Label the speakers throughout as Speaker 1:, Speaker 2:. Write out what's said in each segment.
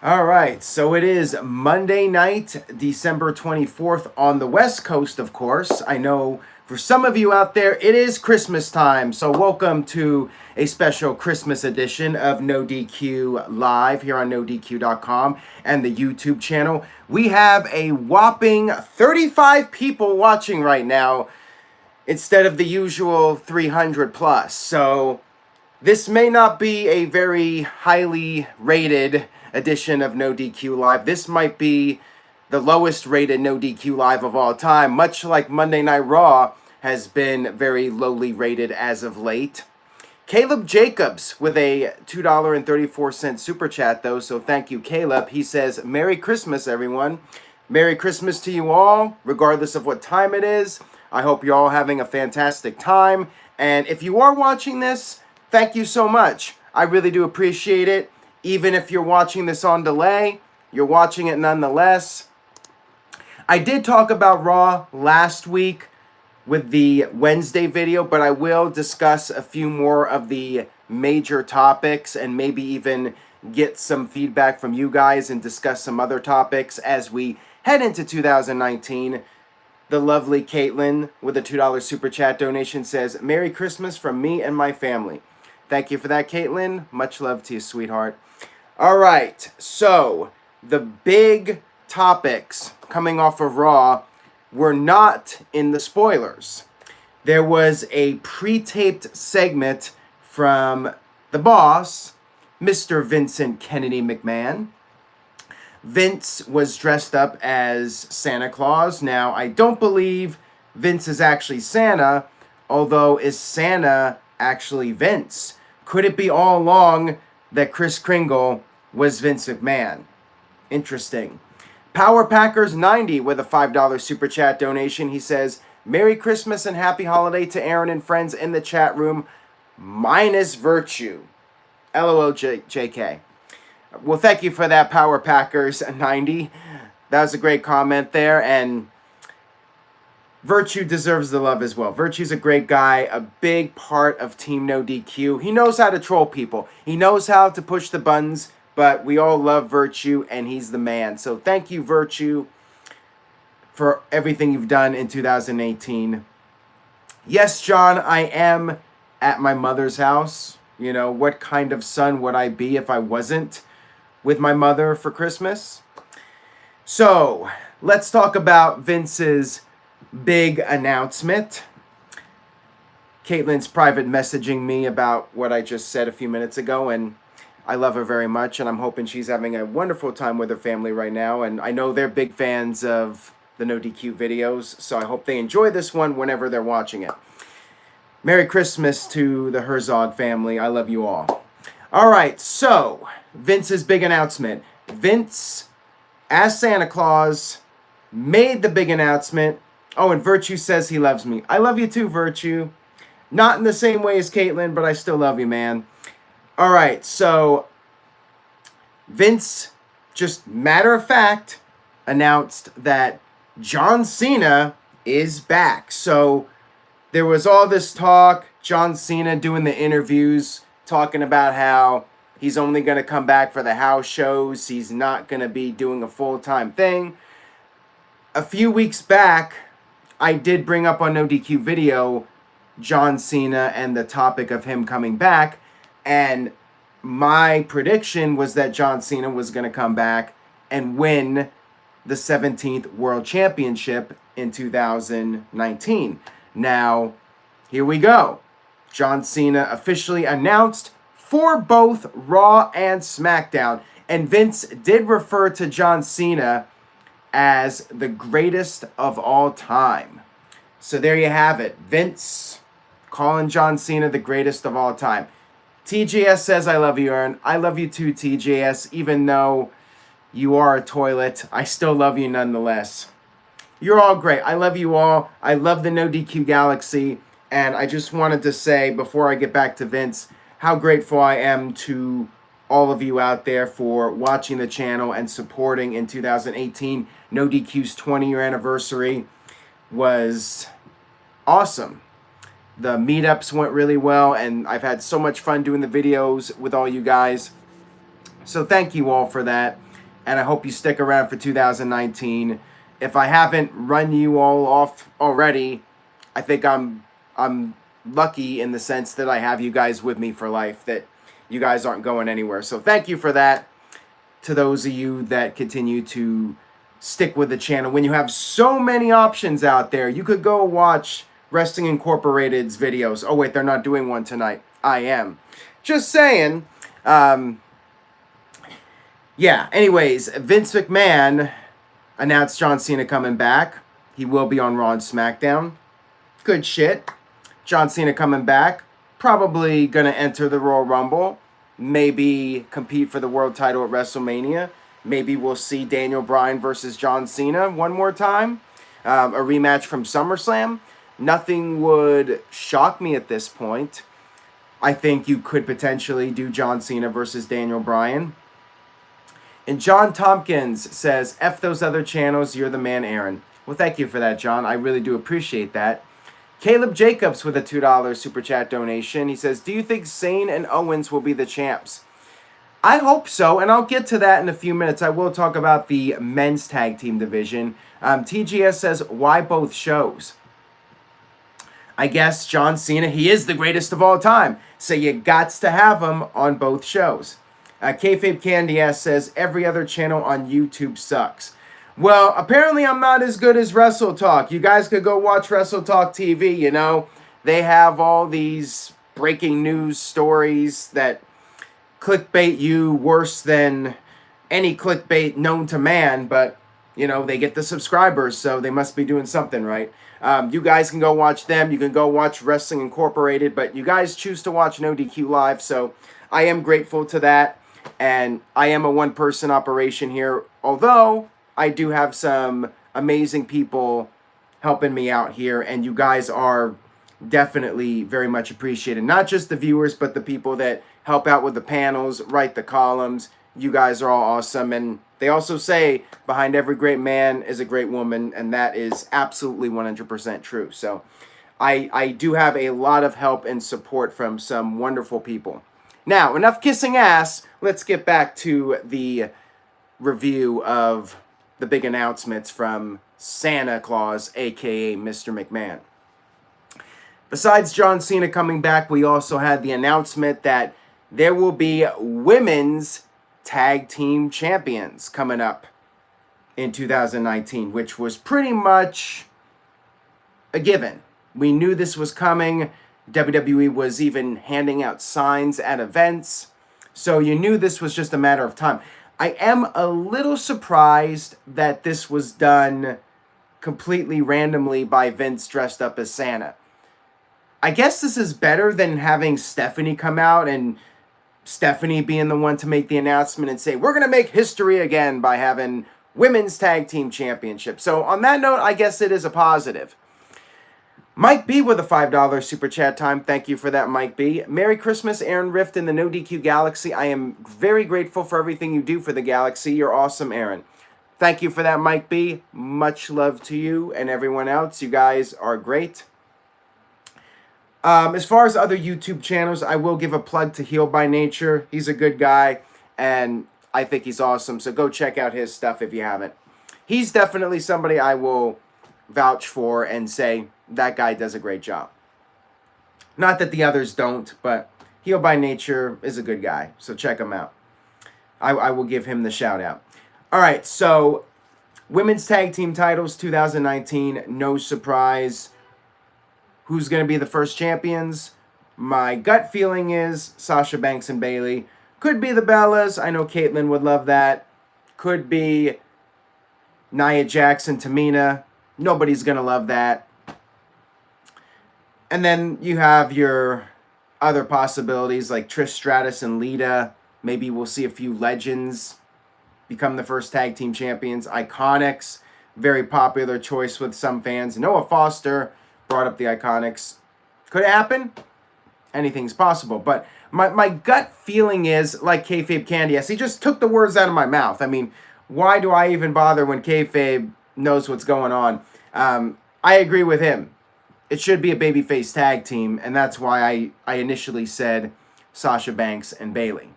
Speaker 1: All right, so it is Monday night, December 24th on the West Coast, of course. I know for some of you out there, it is Christmas time. So, welcome to a special Christmas edition of NoDQ Live here on NoDQ.com and the YouTube channel. We have a whopping 35 people watching right now instead of the usual 300 plus. So, this may not be a very highly rated edition of No DQ Live. This might be the lowest rated No DQ Live of all time, much like Monday Night Raw has been very lowly rated as of late. Caleb Jacobs with a $2.34 super chat, though, so thank you, Caleb. He says, Merry Christmas, everyone. Merry Christmas to you all, regardless of what time it is. I hope you're all having a fantastic time. And if you are watching this, thank you so much. I really do appreciate it. Even if you're watching this on delay, you're watching it nonetheless. I did talk about Raw last week with the Wednesday video, but I will discuss a few more of the major topics and maybe even get some feedback from you guys and discuss some other topics as we head into 2019. The lovely Caitlin with a $2 super chat donation says, Merry Christmas from me and my family. Thank you for that, Caitlin. Much love to you, sweetheart. All right, so the big topics coming off of Raw were not in the spoilers. There was a pre-taped segment from the boss, Mr. Vincent Kennedy McMahon. Vince was dressed up as Santa Claus. Now, I don't believe Vince is actually Santa, although is Santa actually Vince? Could it be all along that Kris Kringle was Vince McMahon? Interesting. Power Packers 90 with a $5 super chat donation. He says, Merry Christmas and Happy Holiday to Aaron and friends in the chat room, minus Virtue. LOL JK. Well, thank you for that, Power Packers 90. That was a great comment there, and Virtue deserves the love as well. Virtue's a great guy, a big part of Team No DQ. He knows how to troll people. He knows how to push the buttons, but we all love Virtue, and he's the man. So thank you, Virtue, for everything you've done in 2018. Yes, John, I am at my mother's house. You know, what kind of son would I be if I wasn't with my mother for Christmas? So, let's talk about Vince's big announcement. Caitlin's private messaging me about what I just said a few minutes ago, and I love her very much, and I'm hoping she's having a wonderful time with her family right now, and I know they're big fans of the No DQ videos, so I hope they enjoy this one whenever they're watching it. Merry Christmas to the Herzog family. I love you all. All right, so Vince's big announcement. Vince, as Santa Claus, made the big announcement. Oh, and Virtue says he loves me. I love you too, Virtue. Not in the same way as Caitlin, but I still love you, man. All right, so Vince, just matter of fact, announced that John Cena is back. So there was all this talk, John Cena doing the interviews, talking about how he's only going to come back for the house shows. He's not going to be doing a full-time thing. A few weeks back, I did bring up on No DQ video John Cena and the topic of him coming back. And my prediction was that John Cena was going to come back and win the 17th World Championship in 2019. Now, here we go. John Cena officially announced for both Raw and SmackDown. And Vince did refer to John Cena as the greatest of all time. So there you have it. Vince calling John Cena the greatest of all time. TJS says, I love you, Aaron. I love you too, TJS. Even though you are a toilet, I still love you nonetheless. You're all great. I love you all. I love the No DQ Galaxy. And I just wanted to say, before I get back to Vince, how grateful I am to all of you out there for watching the channel and supporting in 2018. No DQ's 20-year anniversary was awesome. The meetups went really well, and I've had so much fun doing the videos with all you guys. So thank you all for that. and I hope you stick around for 2019. If I haven't run you all off already, I think I'm lucky in the sense that I have you guys with me for life, that you guys aren't going anywhere. So thank you for that, to those of you that continue to stick with the channel. When you have so many options out there, you could go watch Wrestling Incorporated's videos. Oh wait, they're not doing one tonight. I am. Just saying. Yeah, anyways, Vince McMahon announced John Cena coming back. He will be on Raw and SmackDown. Good shit. John Cena coming back. Probably going to enter the Royal Rumble. Maybe compete for the world title at WrestleMania. Maybe we'll see Daniel Bryan versus John Cena one more time. A rematch from SummerSlam. Nothing would shock me at this point. I think you could potentially do John Cena versus Daniel Bryan. And John Tompkins says, F those other channels, you're the man, Aaron. Well, thank you for that, John. I really do appreciate that. Caleb Jacobs with a $2 Super Chat donation. He says, do you think Zayn and Owens will be the champs? I hope so, and I'll get to that in a few minutes. I will talk about the men's tag team division. TGS says, why both shows? I guess John Cena, he is the greatest of all time, so you gots to have him on both shows. Kayfabe Candy Ass says, every other channel on YouTube sucks. Well, apparently I'm not as good as Wrestle Talk. You guys could go watch Wrestle Talk TV, you know. They have all these breaking news stories that clickbait you worse than any clickbait known to man, but, you know, they get the subscribers, so they must be doing something right. You guys can go watch them. You can go watch Wrestling Incorporated, but you guys choose to watch NoDQ Live, so I am grateful to that. And I am a one-person operation here, although I do have some amazing people helping me out here, and you guys are definitely very much appreciated. Not just the viewers, but the people that help out with the panels, write the columns. You guys are all awesome, and they also say behind every great man is a great woman, and that is absolutely 100% true. So I do have a lot of help and support from some wonderful people. Now, enough kissing ass. Let's get back to the review of the big announcements from Santa Claus, a.k.a. Mr. McMahon. Besides John Cena coming back, we also had the announcement that there will be women's tag team champions coming up in 2019, which was pretty much a given. We knew this was coming. WWE was even handing out signs at events. So you knew this was just a matter of time. I am a little surprised that this was done completely randomly by Vince dressed up as Santa. I guess this is better than having Stephanie come out and Stephanie being the one to make the announcement and say, we're going to make history again by having women's tag team championship. So on that note, I guess it is a positive. Mike B with a $5 Super Chat time. Thank you for that, Mike B. Merry Christmas, Aaron Rift in the NoDQ Galaxy. I am very grateful for everything you do for the Galaxy. You're awesome, Aaron. Thank you for that, Mike B. Much love to you and everyone else. You guys are great. As far as other YouTube channels, I will give a plug to Heal by Nature. He's a good guy, and I think he's awesome. So go check out his stuff if you haven't. He's definitely somebody I will vouch for and say, that guy does a great job. Not that the others don't, but Heal by Nature is a good guy, so check him out. I will give him the shout out. All right, so women's tag team titles 2019, no surprise. Who's going to be the first champions? My gut feeling is Sasha Banks and Bayley. Could be the Bellas. I know Caitlyn would love that. Could be Nia Jackson, Tamina. Nobody's going to love that. And then you have your other possibilities like Trish Stratus and Lita. Maybe we'll see a few legends become the first tag team champions. Iconics, very popular choice with some fans. Noah Foster brought up the Iconics. Could it happen? Anything's possible. But my gut feeling is, like Kayfabe Candy, yes, he just took the words out of my mouth. I mean, why do I even bother when Kayfabe knows what's going on? I agree with him. It should be a babyface tag team, and that's why I initially said Sasha Banks and Bayley.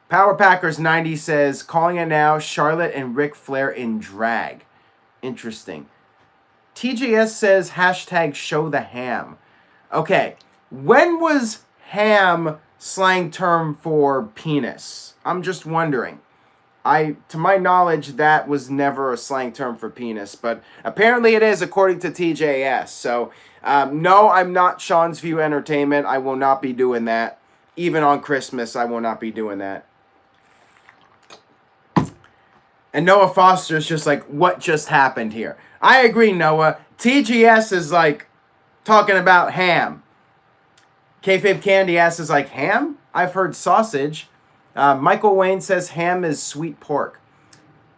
Speaker 1: Power Packers 90 says, calling it now, Charlotte and Ric Flair in drag. Interesting. TJS says, hashtag show the ham. Okay, when was ham slang term for penis? I'm just wondering. To my knowledge, that was never a slang term for penis, but apparently it is according to TJS. So, no, I'm not Sean's View Entertainment. I will not be doing that. Even on Christmas, I will not be doing that. And Noah Foster is just like, what just happened here? I agree, Noah. TGS is like talking about ham. Kayfabe Candy Ass is like, ham? I've heard sausage. Michael Wayne says ham is sweet pork.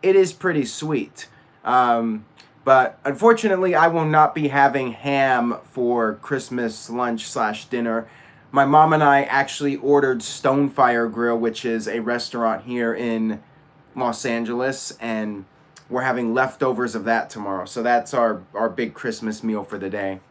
Speaker 1: It is pretty sweet. But unfortunately, I will not be having ham for Christmas lunch/dinner. My mom and I actually ordered Stonefire Grill, which is a restaurant here in Los Angeles, and we're having leftovers of that tomorrow. So that's our big Christmas meal for the day.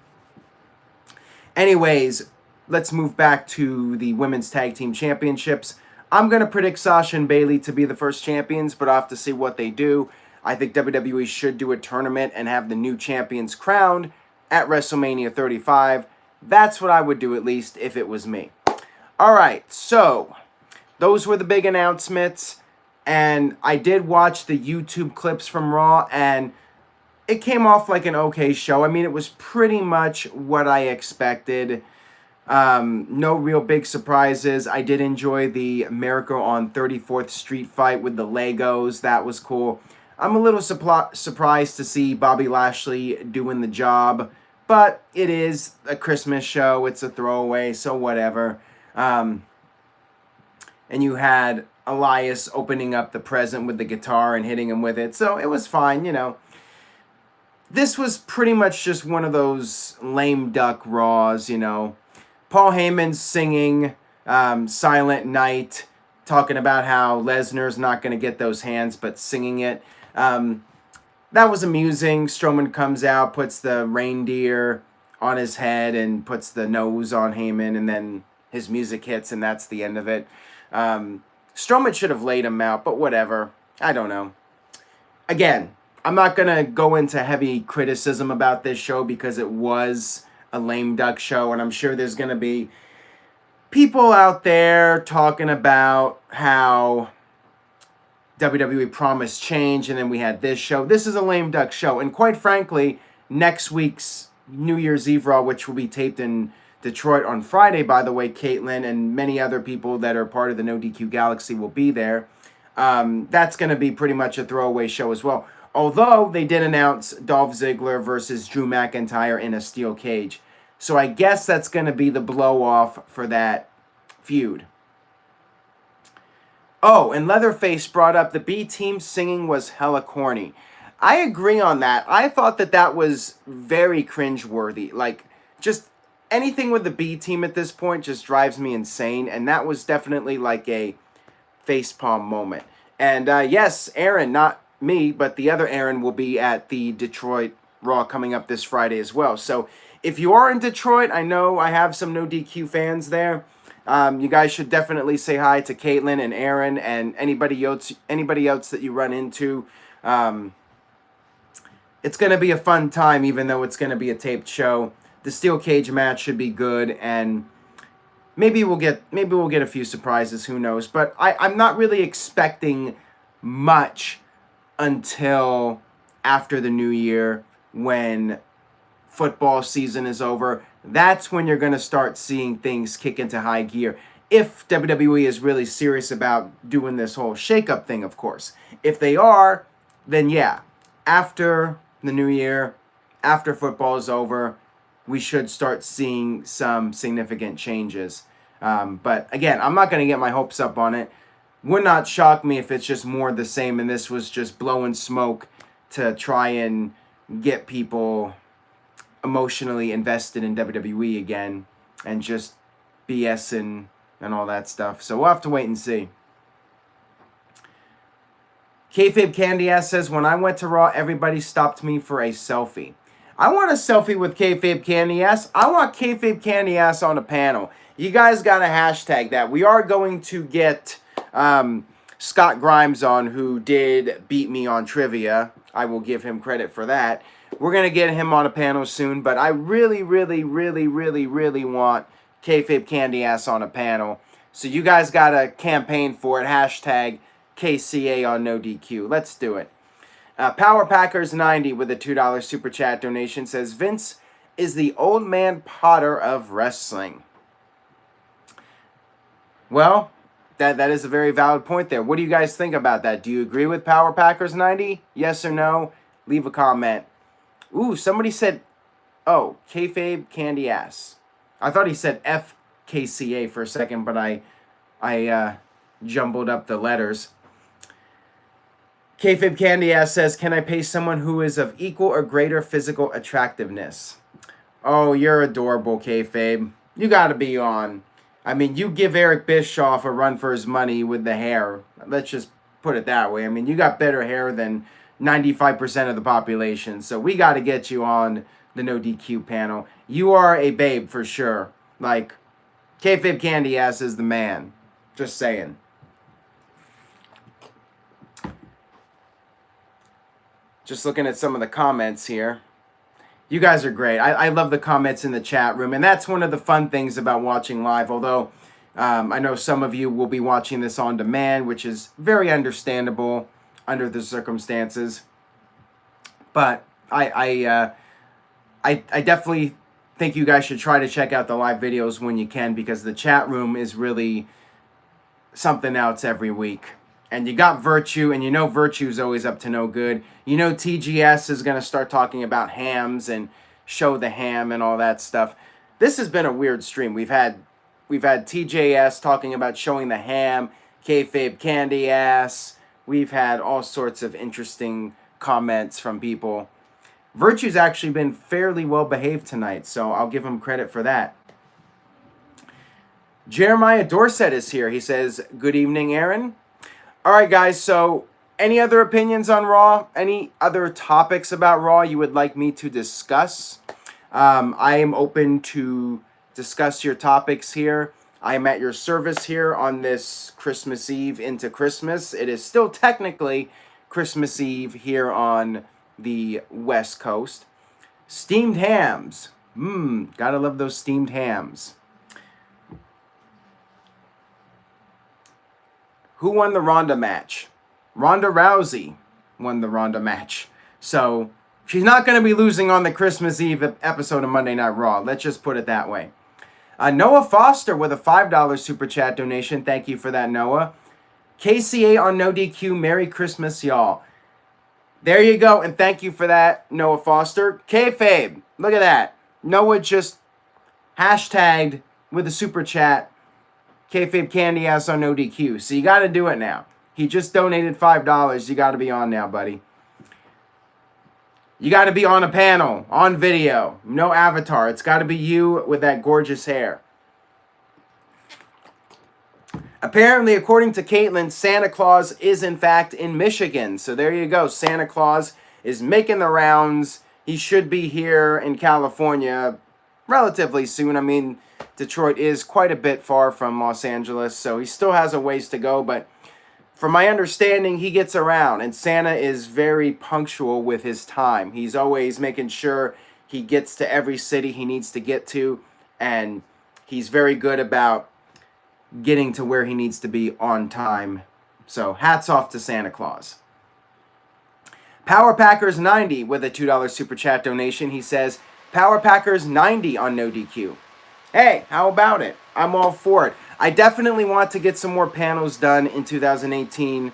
Speaker 1: Anyways, let's move back to the Women's Tag Team Championships. I'm going to predict Sasha and Bayley to be the first champions, but I'll have to see what they do. I think WWE should do a tournament and have the new champions crowned at WrestleMania 35. That's what I would do, at least, if it was me. All right, so those were the big announcements. And I did watch the YouTube clips from Raw, and it came off like an okay show. I mean, it was pretty much what I expected. No real big surprises. I did enjoy the Miracle on 34th Street fight with the Legos. That was cool. I'm a little surprised to see Bobby Lashley doing the job, but it is a Christmas show. It's a throwaway, so whatever. And you had Elias opening up the present with the guitar and hitting him with it, so it was fine, you know. This was pretty much just one of those lame duck Raws, you know. Paul Heyman's singing Silent Night, talking about how Lesnar's not going to get those hands, but singing it. That was amusing. Strowman comes out, puts the reindeer on his head and puts the nose on Heyman, and then his music hits, and that's the end of it. Strowman should have laid him out, but whatever. I don't know. Again, I'm not going to go into heavy criticism about this show because it was a lame duck show, and I'm sure there's going to be people out there talking about how WWE promised change, and then we had this show. This is a lame duck show, and quite frankly, next week's New Year's Eve Raw, which will be taped in Detroit on Friday, by the way, Caitlyn and many other people that are part of the NoDQ Galaxy will be there. That's going to be pretty much a throwaway show as well. Although they did announce Dolph Ziggler versus Drew McIntyre in a steel cage. So I guess that's going to be the blow-off for that feud. Oh, and Leatherface brought up the B-Team singing was hella corny. I agree on that. I thought that was very cringeworthy. Like, just anything with the B-Team at this point just drives me insane. And that was definitely like a facepalm moment. And yes, Aaron, not me, but the other Aaron will be at the Detroit Raw coming up this Friday as well. So if you are in Detroit, I know I have some NoDQ fans there. You guys should definitely say hi to Caitlyn and Aaron and anybody else that you run into. It's going to be a fun time, even though it's going to be a taped show. The steel cage match should be good, and maybe we'll get a few surprises. Who knows? But I'm not really expecting much until after the new year, when football season is over. That's when you're going to start seeing things kick into high gear. If WWE is really serious about doing this whole shakeup thing, of course. If they are, then yeah, after the new year, after football is over, we should start seeing some significant changes. But again, I'm not going to get my hopes up on it. Would not shock me if it's just more of the same and this was just blowing smoke to try and get people emotionally invested in WWE again and just BS and all that stuff. So we'll have to wait and see. Kayfabe Candy Ass says, when I went to Raw, everybody stopped me for a selfie. I want a selfie with Kayfabe Candy Ass. I want Kayfabe Candy Ass on a panel. You guys got to hashtag that. We are going to get Scott Grimes on, who did beat me on trivia. I will give him credit for that. We're going to get him on a panel soon, but I really want Kayfabe Candy Ass on a panel. So you guys got to campaign for it. Hashtag KCA on NoDQ. Let's do it. Power Packers 90 with a $2 super chat donation says, Vince is the old man Potter of wrestling. Well, that is a very valid point there. What do you guys think about that? Do you agree with Power Packers 90? Yes or no? Leave a comment. Ooh, somebody said, oh, Kayfabe Candy Ass. I thought he said FKCA for a second, but I jumbled up the letters. Kayfabe Candy Ass says, can I pay someone who is of equal or greater physical attractiveness? Oh, you're adorable, Kayfabe. You got to be on. I mean, you give Eric Bischoff a run for his money with the hair. Let's just put it that way. I mean, you got better hair than 95% of the population. So we got to get you on the NoDQ panel. You are a babe for sure. Like, Kayfabe Candy Ass is the man. Just saying. Just looking at some of the comments here. You guys are great. I love the comments in the chat room. And that's one of the fun things about watching live. Although I know some of you will be watching this on demand, which is very understandable under the circumstances. But I definitely think you guys should try to check out the live videos when you can, because the chat room is really something else every week. And you got Virtue, and you know Virtue's always up to no good. You know TGS is going to start talking about hams and show the ham and all that stuff. This has been a weird stream. We've had TJS talking about showing the ham, Kayfabe Candy Ass. We've had all sorts of interesting comments from people. Virtue's actually been fairly well behaved tonight, so I'll give him credit for that. Jeremiah Dorset is here. He says, good evening, Aaron. All right, guys, so any other opinions on Raw? Any other topics about Raw you would like me to discuss? I am open to discuss your topics here. I am at your service here on this Christmas Eve into Christmas. It is still technically Christmas Eve here on the West Coast. Steamed hams. Gotta love those steamed hams. Who won the Ronda match? Ronda Rousey won the Ronda match. So she's not going to be losing on the Christmas Eve episode of Monday Night Raw. Let's just put it that way. Noah Foster with a $5 super chat donation. Thank you for that, Noah. KCA on NoDQ. Merry Christmas, y'all. There you go, and thank you for that, Noah Foster. Kayfabe, look at that. Noah just hashtagged with a super chat. Kayfabe Candy Ass on NoDQ. So you got to do it now. He just donated $5. You got to be on now, buddy. You got to be on a panel, on video, no avatar. It's got to be you with that gorgeous hair. Apparently, according to Caitlin, Santa Claus is in fact in Michigan. So there you go. Santa Claus is making the rounds. He should be here in California relatively soon. I mean, Detroit is quite a bit far from Los Angeles, so he still has a ways to go. But from my understanding, he gets around, and Santa is very punctual with his time. He's always making sure he gets to every city he needs to get to, and he's very good about getting to where he needs to be on time. So hats off to Santa Claus. Power Packers 90 with a $2 super chat donation. He says, Power Packers 90 on NoDQ. Hey, how about it? I'm all for it. I definitely want to get some more panels done in 2018.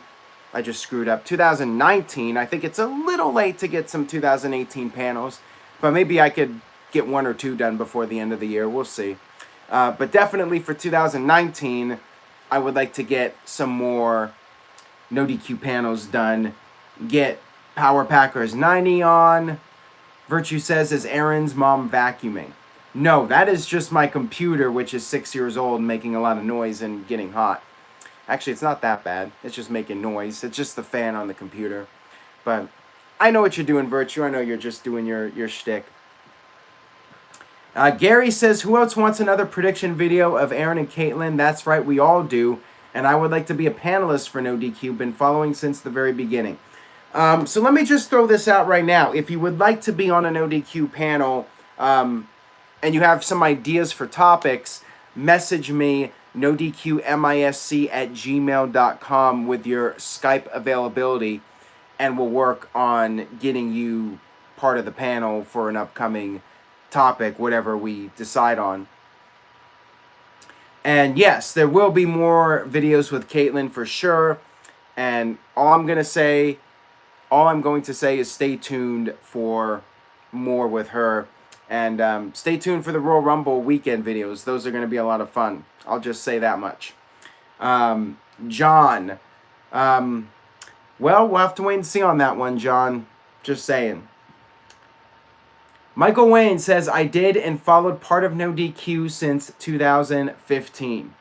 Speaker 1: I just screwed up. 2019. I think it's a little late to get some 2018 panels, but maybe I could get one or two done before the end of the year. We'll see. But definitely for 2019, I would like to get some more NoDQ panels done. Get Power Packers 90 on. Virtue says, is Aaron's mom vacuuming? No, that is just my computer, which is 6 years old, making a lot of noise and getting hot. Actually, it's not that bad. It's just making noise. It's just the fan on the computer. But I know what you're doing, Virtue. I know you're just doing your shtick. Gary says, who else wants another prediction video of Aaron and Caitlin? That's right, we all do. and I would like to be a panelist for NoDQ. Been following since the very beginning. So let me just throw this out right now. If you would like to be on a NoDQ panel, and you have some ideas for topics, message me, nodqmisc@gmail.com with your Skype availability, and we'll work on getting you part of the panel for an upcoming topic, whatever we decide on. And yes, there will be more videos with Caitlin for sure. And all I'm going to say is stay tuned for more with her. And stay tuned for the Royal Rumble weekend videos. Those are going to be a lot of fun. I'll just say that much. John. Well, we'll have to wait and see on that one, John. Just saying. Michael Wayne says, I did and followed part of NoDQ since 2015.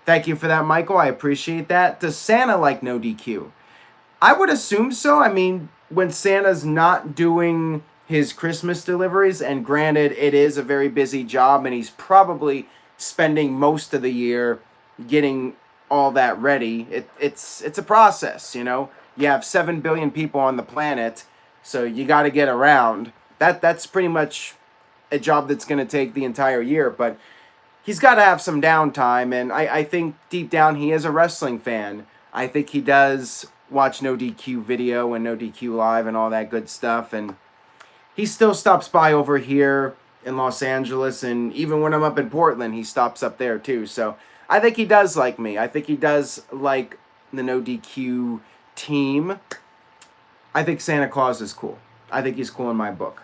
Speaker 1: Thank you for that, Michael. I appreciate that. Does Santa like NoDQ? I would assume so. I mean, when Santa's not doing his Christmas deliveries, and granted, it is a very busy job, and he's probably spending most of the year getting all that ready. It's a process, you know. You have 7 billion people on the planet, so you got to get around. That's pretty much a job that's going to take the entire year, but he's got to have some downtime, and I think deep down he is a wrestling fan. I think he does watch NoDQ video and NoDQ live and all that good stuff, and he still stops by over here in Los Angeles, and even when I'm up in Portland, he stops up there too. So I think he does like me. I think he does like the NoDQ team. I think Santa Claus is cool. I think he's cool in my book.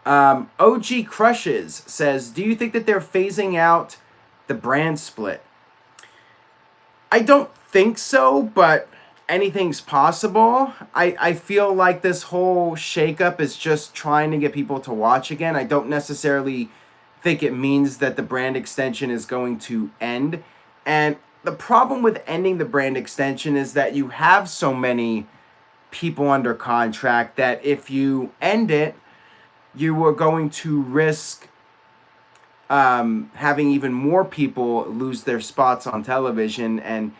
Speaker 1: OG Crushes says, do you think that they're phasing out the brand split? I don't think so, but anything's possible. I feel like this whole shakeup is just trying to get people to watch again. I don't necessarily think it means that the brand extension is going to end. And the problem with ending the brand extension is that you have so many people under contract that if you end it, you are going to risk having even more people lose their spots on television, and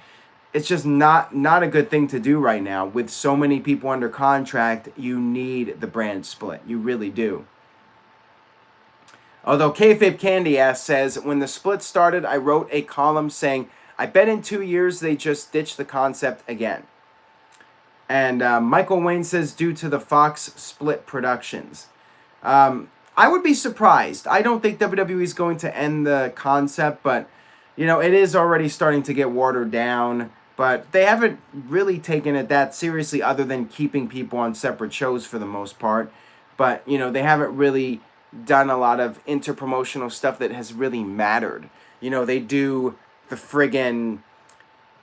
Speaker 1: it's just not a good thing to do right now. With so many people under contract, you need the brand split. You really do. Although Kayfabe Candy Ass says, when the split started, I wrote a column saying, I bet in 2 years they just ditch the concept again. And Michael Wayne says, due to the Fox split productions. I would be surprised. I don't think WWE is going to end the concept, but, you know, it is already starting to get watered down. But they haven't really taken it that seriously other than keeping people on separate shows for the most part. But, you know, they haven't really done a lot of interpromotional stuff that has really mattered. You know, they do the friggin'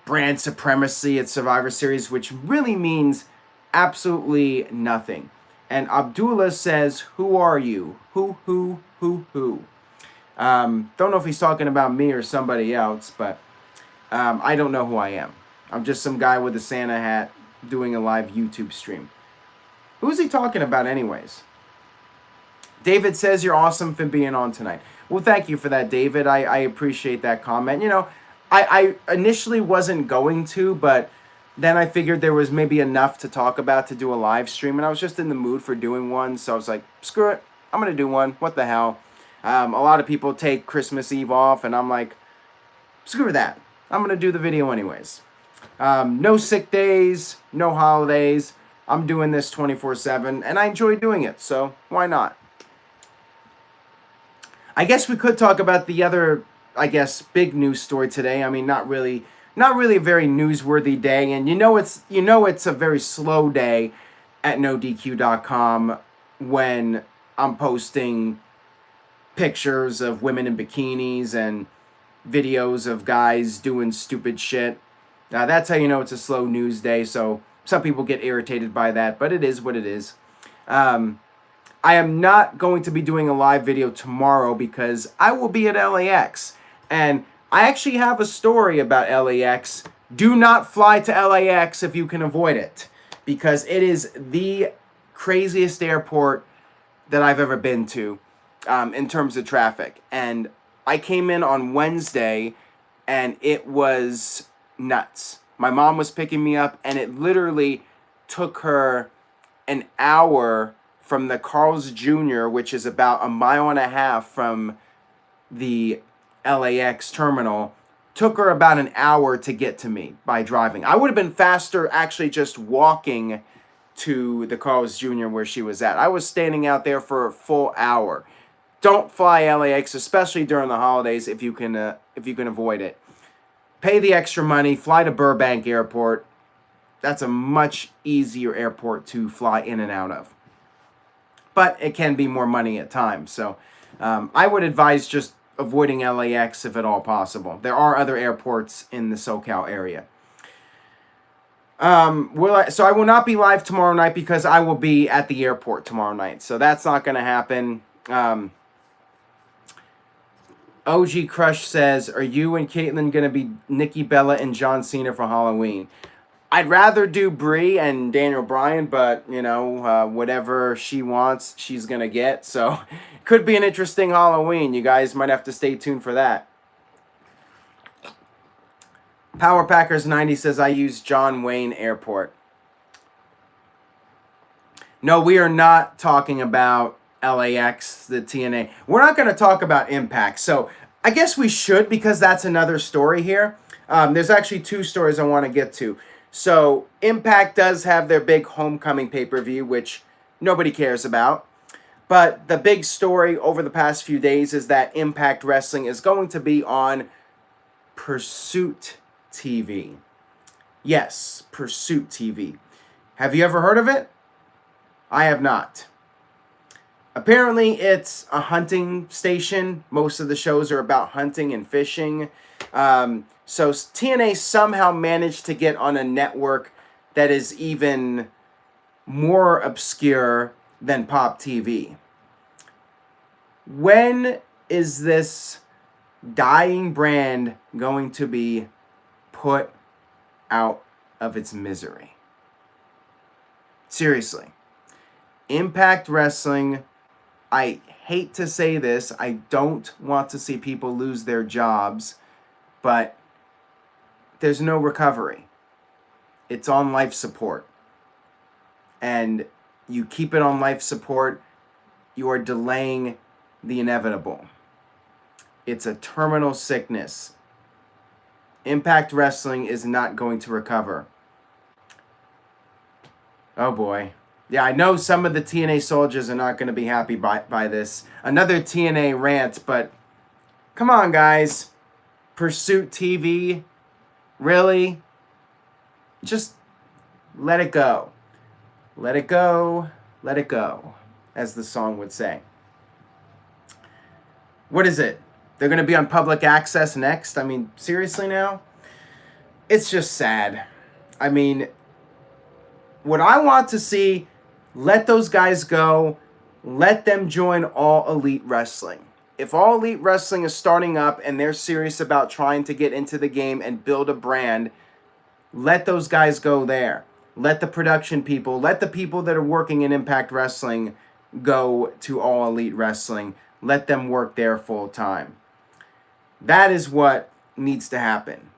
Speaker 1: brand supremacy at Survivor Series, which really means absolutely nothing. And Abdullah says, who are you? Who? Don't know if he's talking about me or somebody else, but I don't know who I am. I'm just some guy with a Santa hat doing a live YouTube stream. Who's he talking about anyways? David says, you're awesome for being on tonight. Well, thank you for that, David. I appreciate that comment. You know, I initially wasn't going to, but then I figured there was maybe enough to talk about to do a live stream, and I was just in the mood for doing one, so I was like, screw it, I'm going to do one. What the hell? A lot of people take Christmas Eve off, and I'm like, screw that. I'm going to do the video anyways. No sick days, no holidays. I'm doing this 24/7, and I enjoy doing it, so why not? I guess we could talk about the other, big news story today. I mean, not really a very newsworthy day, and you know it's a very slow day at NoDQ.com when I'm posting pictures of women in bikinis and videos of guys doing stupid shit. That's how you know it's a slow news day, so some people get irritated by that, but it is what it is. I am not going to be doing a live video tomorrow because I will be at LAX, and I actually have a story about LAX. Do not fly to LAX if you can avoid it, because it is the craziest airport that I've ever been to in terms of traffic. And I came in on Wednesday, and it was nuts. My mom was picking me up, and it literally took her an hour from the Carl's Jr., which is about a mile and a half from the LAX terminal. Took her about an hour to get to me by driving. I would have been faster actually just walking to the Carl's Jr. where she was at. I was standing out there for a full hour. Don't fly LAX, especially during the holidays, if you can avoid it. Pay the extra money, fly to Burbank Airport. That's a much easier airport to fly in and out of. But it can be more money at times. So I would advise just avoiding LAX if at all possible. There are other airports in the SoCal area. So I will not be live tomorrow night because I will be at the airport tomorrow night. So that's not going to happen. OG Crush says, are you and Caitlyn going to be Nikki Bella and John Cena for Halloween? I'd rather do Brie and Daniel Bryan, but, you know, whatever she wants, she's going to get. So it could be an interesting Halloween. You guys might have to stay tuned for that. Power Packers 90 says, I use John Wayne Airport. No, we are not talking about LAX, the TNA. We're not going to talk about Impact. So I guess we should, because that's another story here. There's actually two stories I want to get to. So Impact does have their big homecoming pay-per-view, which nobody cares about. But the big story over the past few days is that Impact Wrestling is going to be on Pursuit TV. Yes, Pursuit TV. Have you ever heard of it? I have not. Apparently, it's a hunting station. Most of the shows are about hunting and fishing. So TNA somehow managed to get on a network that is even more obscure than Pop TV. When is this dying brand going to be put out of its misery? Seriously. Impact Wrestling, I hate to say this, I don't want to see people lose their jobs, but there's no recovery. It's on life support. And you keep it on life support, you are delaying the inevitable. It's a terminal sickness. Impact Wrestling is not going to recover. Oh boy. Yeah, I know some of the TNA soldiers are not going to be happy by this. Another TNA rant, but come on, guys. Pursuit TV? Really? Just let it go. Let it go. Let it go, as the song would say. What is it? They're going to be on public access next? I mean, seriously now? It's just sad. I mean, what I want to see, let those guys go. Let them join All Elite Wrestling. If All Elite Wrestling is starting up and they're serious about trying to get into the game and build a brand, let those guys go there. Let the production people, let the people that are working in Impact Wrestling go to All Elite Wrestling. Let them work there full time. That is what needs to happen.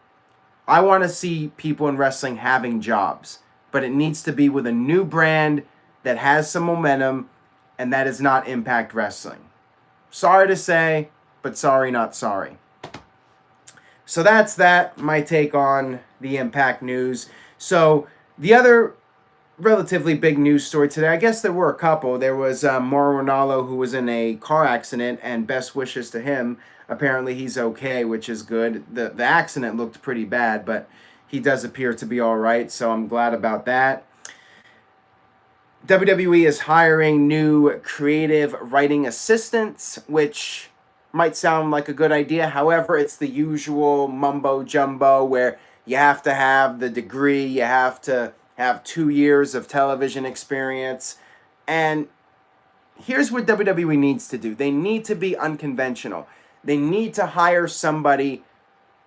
Speaker 1: I want to see people in wrestling having jobs, but it needs to be with a new brand that has some momentum, and that is not Impact Wrestling. Sorry to say, but sorry not sorry. So that's that, my take on the Impact news. So the other relatively big news story today, I guess there were a couple. There was Mauro Ranallo, who was in a car accident, and best wishes to him. Apparently he's okay, which is good. The accident looked pretty bad, but he does appear to be all right, so I'm glad about that. WWE is hiring new creative writing assistants, which might sound like a good idea. However, it's the usual mumbo jumbo where you have to have the degree, you have to have 2 years of television experience. And here's what WWE needs to do. They need to be unconventional. They need to hire somebody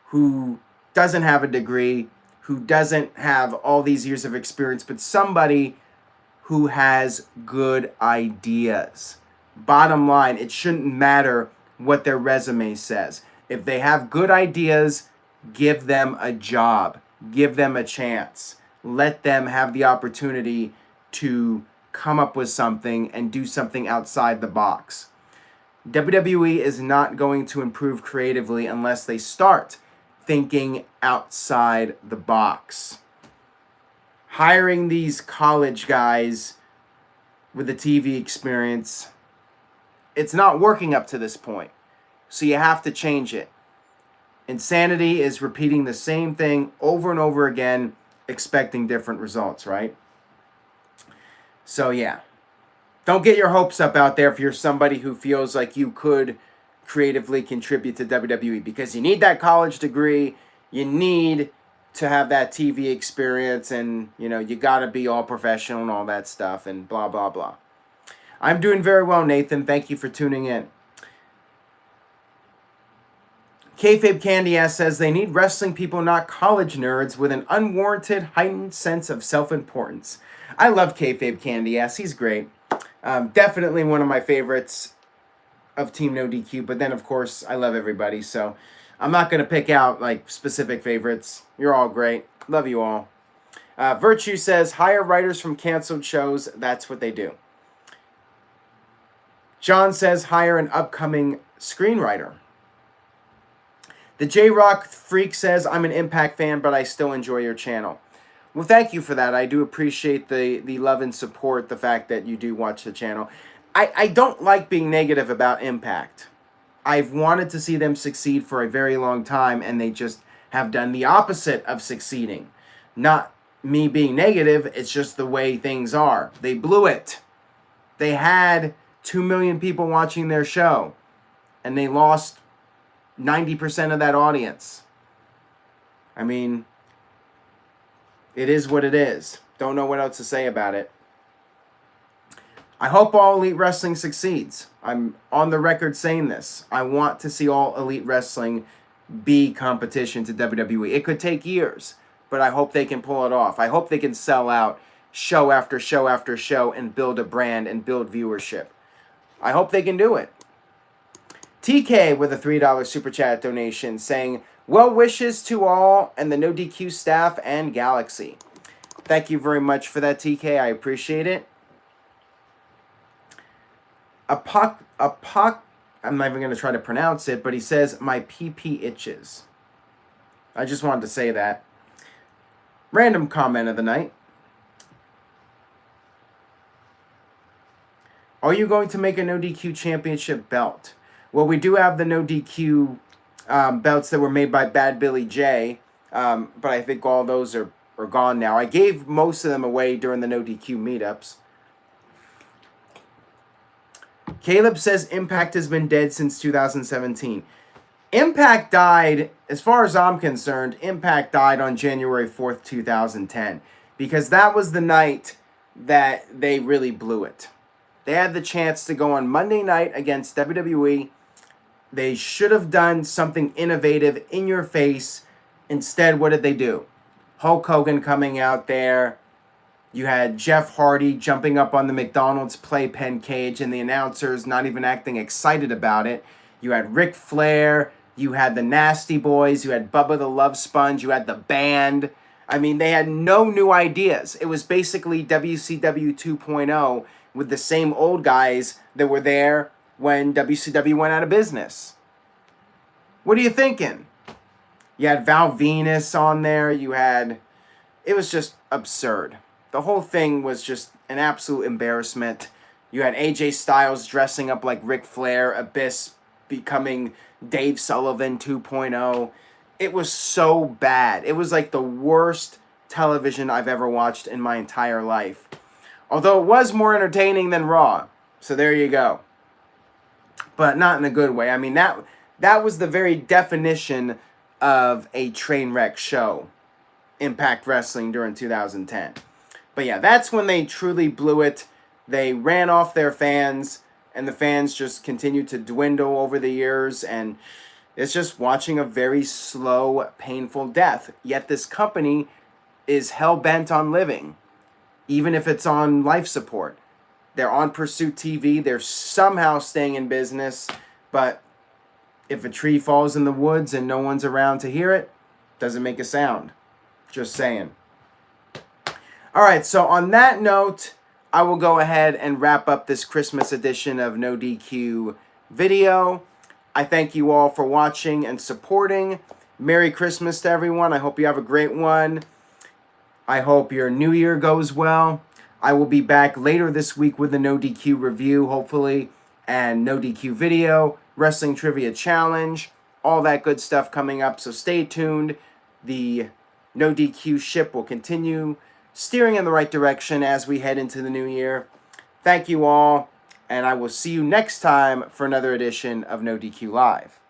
Speaker 1: who doesn't have a degree, who doesn't have all these years of experience, but somebody who has good ideas. Bottom line, it shouldn't matter what their resume says. If they have good ideas, Give them a job. Give them a chance. Let them have the opportunity to come up with something and do something outside the box. WWE is not going to improve creatively unless they start thinking outside the box. Hiring these college guys with a TV experience, it's not working up to this point. So you have to change it. Insanity is repeating the same thing over and over again, expecting different results, right? So yeah. Don't get your hopes up out there if you're somebody who feels like you could creatively contribute to WWE, because you need that college degree, you need to have that TV experience, and you got to be all professional and all that stuff and blah blah blah. I'm doing very well, Nathan. Thank you for tuning in. Kayfabe Candy Ass says they need wrestling people, not college nerds, with an unwarranted heightened sense of self-importance. I love Kayfabe Candy Ass. He's great. Definitely one of my favorites of Team NoDQ, but then of course I love everybody, so I'm not going to pick out like specific favorites. You're all great. Love you all. Virtue says hire writers from canceled shows. That's what they do. John says hire an upcoming screenwriter. The J-Rock Freak says I'm an Impact fan, but I still enjoy your channel. Well, thank you for that. I do appreciate the love and support, the fact that you do watch the channel. I don't like being negative about Impact. I've wanted to see them succeed for a very long time, and they just have done the opposite of succeeding. Not me being negative, it's just the way things are. They blew it. They had 2 million people watching their show, and they lost 90% of that audience. I mean, it is what it is. Don't know what else to say about it. I hope All Elite Wrestling succeeds. I'm on the record saying this. I want to see All Elite Wrestling be competition to WWE. It could take years, but I hope they can pull it off. I hope they can sell out show after show after show and build a brand and build viewership. I hope they can do it. TK with a $3 Super Chat donation saying, well wishes to all and the NoDQ staff and Galaxy. Thank you very much for that, TK. I appreciate it. I'm not even going to try to pronounce it, but he says, my PP itches. I just wanted to say that. Random comment of the night. Are you going to make a NoDQ championship belt? Well, we do have the NoDQ belts that were made by Bad Billy J, but I think all those are gone now. I gave most of them away during the NoDQ meetups. Caleb says Impact has been dead since 2017. Impact died, as far as I'm concerned, Impact died on January 4th, 2010. Because that was the night that they really blew it. They had the chance to go on Monday night against WWE. They should have done something innovative, in your face. Instead, what did they do? Hulk Hogan coming out there. You had Jeff Hardy jumping up on the McDonald's playpen cage and the announcers not even acting excited about it. You had Ric Flair. You had the Nasty Boys. You had Bubba the Love Sponge. You had the band. I mean, they had no new ideas. It was basically WCW 2.0 with the same old guys that were there when WCW went out of business. What are you thinking? You had Val Venus on there. It was just absurd. The whole thing was just an absolute embarrassment. You had AJ Styles dressing up like Ric Flair, Abyss becoming Dave Sullivan 2.0. It was so bad. It was like the worst television I've ever watched in my entire life. Although it was more entertaining than Raw. So there you go. But not in a good way. I mean, that was the very definition of a train wreck show. Impact Wrestling during 2010. But yeah, that's when they truly blew it. They ran off their fans, and the fans just continued to dwindle over the years, and it's just watching a very slow, painful death. Yet this company is hell-bent on living, even if it's on life support. They're on Pursuit TV. They're somehow staying in business, but if a tree falls in the woods and no one's around to hear it, Doesn't make a sound. Just saying. All right, so on that note, I will go ahead and wrap up this Christmas edition of No DQ video. I thank you all for watching and supporting. Merry Christmas to everyone. I hope you have a great one. I hope your new year goes well. I will be back later this week with a No DQ review, hopefully, and No DQ video, Wrestling Trivia Challenge, all that good stuff coming up, so stay tuned. The No DQ ship will continue steering in the right direction as we head into the new year. Thank you all, and I will see you next time for another edition of No DQ Live.